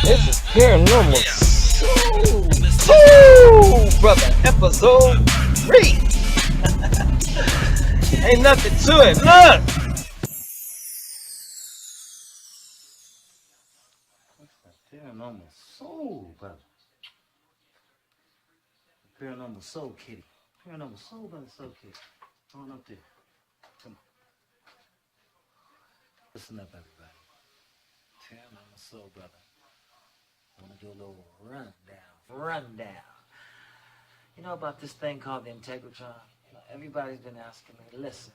This is Paranormal Soul, brother, episode 3. Ain't nothing to it, look. Paranormal Soul, brother. Paranormal Soul kitty. Paranormal Soul, brother, Soul kitty. Come on up there. Come on. Listen up, everybody. Paranormal Soul, brother. I want to do a little rundown. You know about this thing called the Integratron? Everybody's been asking me, listen,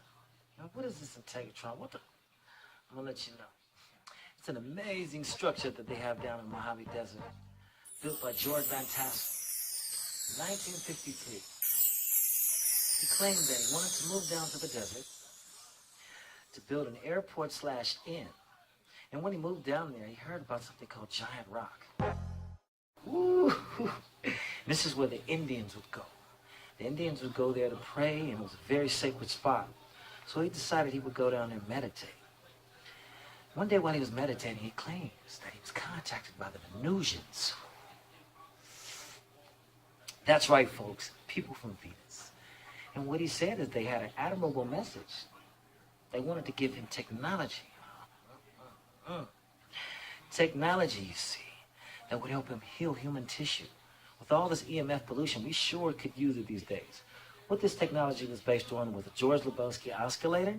what is this Integratron? I'm going to let you know. It's an amazing structure that they have down in the Mojave Desert, built by George Van Tassel, 1953. He claimed that he wanted to move down to the desert to build an airport/inn. And when he moved down there, he heard about something called Giant Rock. Ooh. This is where the Indians would go. The Indians would go there to pray, and it was a very sacred spot. So he decided he would go down there and meditate. One day while he was meditating, he claims that he was contacted by the Venusians. That's right, folks, people from Venus. And what he said is they had an admirable message. They wanted to give him technology. Technology, you see, that would help him heal human tissue. With all this EMF pollution, we sure could use it these days. What this technology was based on was a George Lebowski oscillator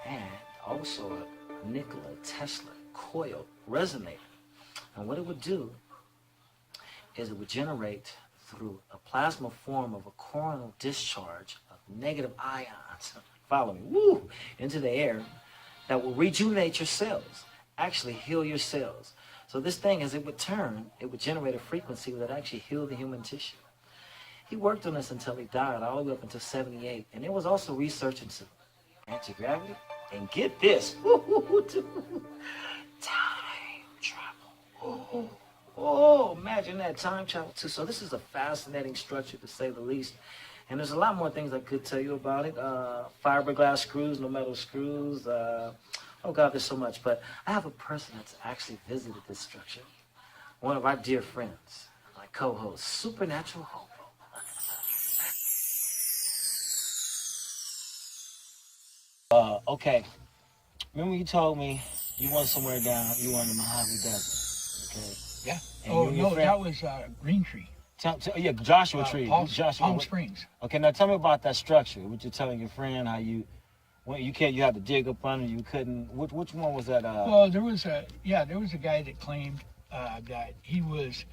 and also a Nikola Tesla coil resonator. And what it would do is it would generate through a plasma form of a coronal discharge of negative ions, follow me, woo, into the air that will rejuvenate your cells, actually heal your cells. So this thing, as it would turn, it would generate a frequency that actually heal the human tissue. He worked on this until he died, all the way up until 78. And there was also research into anti-gravity. And get this, time travel. Oh, imagine that, time travel too. So this is a fascinating structure, to say the least. And there's a lot more things I could tell you about it. Fiberglass screws, no metal screws. Oh God, there's so much. But I have a person that's actually visited this structure. One of our dear friends, my co-host, Supernatural Hobo. Okay. Remember you told me you went somewhere down, you were in the Mojave Desert. Okay. Yeah. And oh no, that was Green Tree. Yeah, Joshua Tree. Palm Springs. Okay, now tell me about that structure. What you're telling your friend, how you had to dig up under, you couldn't. Which one was that? Well, there was a guy that claimed that he was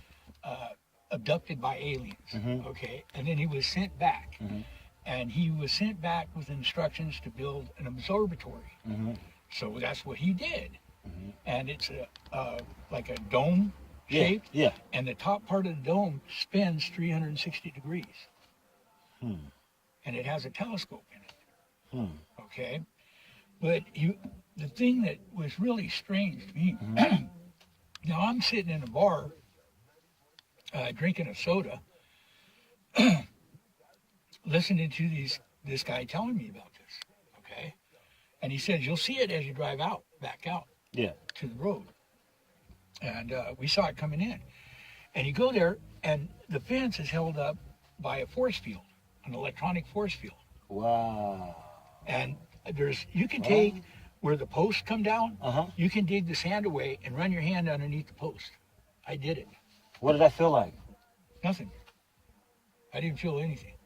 abducted by aliens. Mm-hmm. Okay, and then he was sent back, mm-hmm. and he was sent back with instructions to build an observatory. Mm-hmm. So that's what he did, mm-hmm. and it's like a dome shape. Yeah. And the top part of the dome spins 360 degrees. And it has a telescope in it. Okay, but the thing that was really strange to me, mm-hmm. now I'm sitting in a bar drinking a soda, listening to this guy telling me about this, okay, and he says you'll see it as you drive back out to the road, and we saw it coming in, and you go there and the fence is held up by a force field, an electronic force field. Wow. And you can take where the posts come down, you can dig the sand away and run your hand underneath the post. I did it. What did that feel like? Nothing. I didn't feel anything,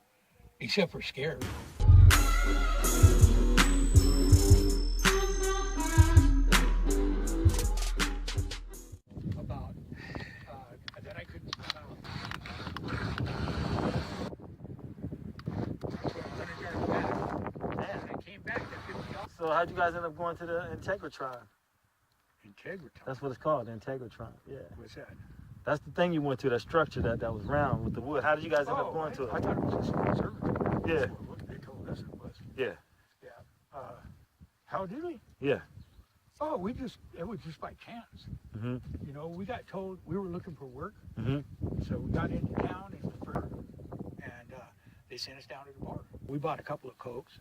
except for scared. About that I couldn't come out. So how'd you guys end up going to the Integratron? Integratron? That's what it's called, the Integratron. Yeah. What's that? That's the thing you went to, that structure that was round with the wood. How did you guys end up going to it? I thought it was just an observatory. Yeah. That's what they told us it was. Yeah. Yeah. How did we? Yeah. Oh, it was just by chance. Mm-hmm. You know, we got told we were looking for work. Mm-hmm. So we got into town in the fur, and they sent us down to the bar. We bought a couple of Cokes,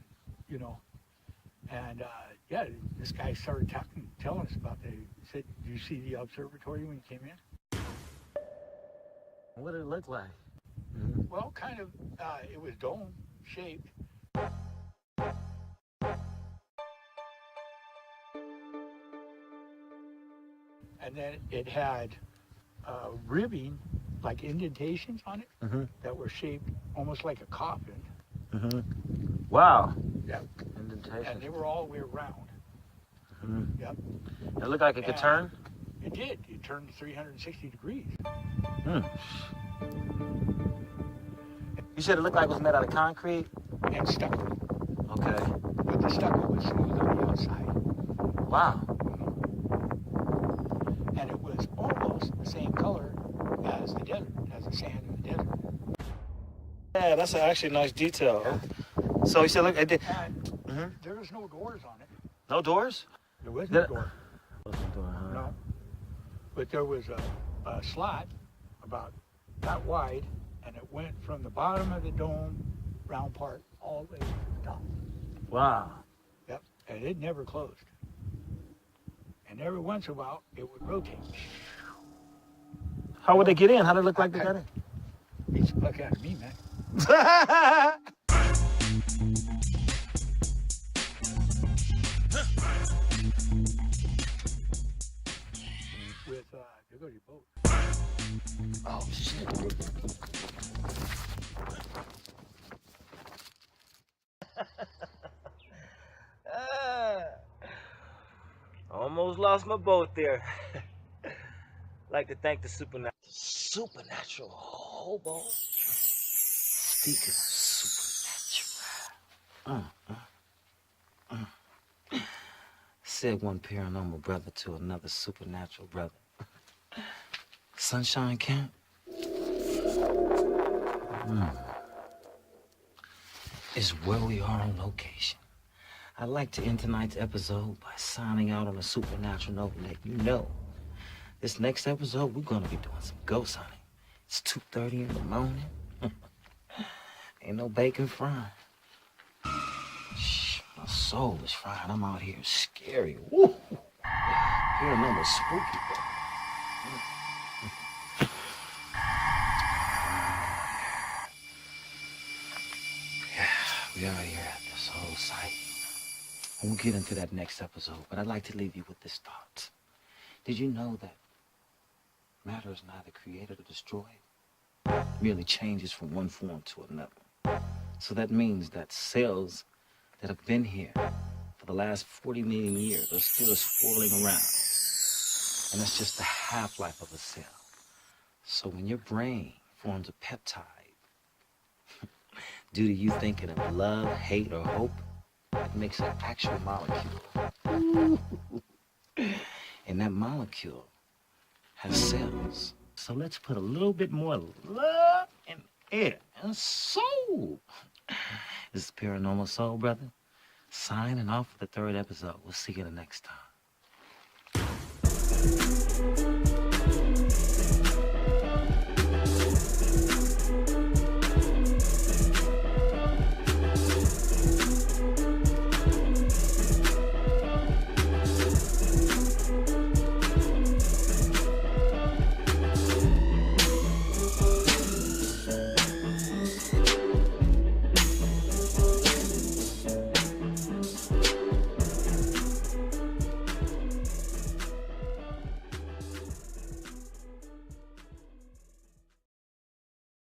you know, and yeah, this guy started telling us about he said, "Did you see the observatory when you came in?" What did it look like? Well, kind of, it was dome shaped. And then it had ribbing, like indentations on it, that were shaped almost like a coffin. Wow. Yeah. Indentations. And they were all the way around. Yep. It looked like it could turn? It did. It turned 360 degrees. You said it looked like it was made out of concrete? And stucco. Okay. But the stucco was smooth on the outside. Wow. And it was almost the same color as the desert, as the sand in the desert. Yeah, that's actually a nice detail. Yeah. So you said, look, it did. And there was no doors on it. No doors? There was no door. Wasn't door, huh? No. But there was a slot about that wide, and it went from the bottom of the dome, round part, all the way to the top. Wow. Yep. And it never closed. And every once in a while, it would rotate. How would they get in? How did it look like they got in? Beats the fuck out of me, man. With, there goes your boat. Oh, shit. Almost lost my boat there. Like to thank the Supernatural Hobo. Speaking of supernatural. Said one paranormal brother to another supernatural brother. Sunshine Camp? Is where we are on location. I'd like to end tonight's episode by signing out on a supernatural note and let you know this next episode, we're gonna be doing some ghost hunting. It's 2:30 in the morning. Ain't no bacon frying. Shh, my soul is frying. I'm out here scary. Woo! Paranormal spooky. We out here at this whole site. We'll get into that next episode, but I'd like to leave you with this thought. Did you know that matter is neither created or destroyed? It merely changes from one form to another. So that means that cells that have been here for the last 40 million years are still swirling around. And that's just the half-life of a cell. So when your brain forms a peptide, due to you thinking of love, hate, or hope, it makes an actual molecule. And that molecule has cells. So let's put a little bit more love and air and soul. This is Paranormal Soul, brother. Signing off for the 3rd episode. We'll see you the next time.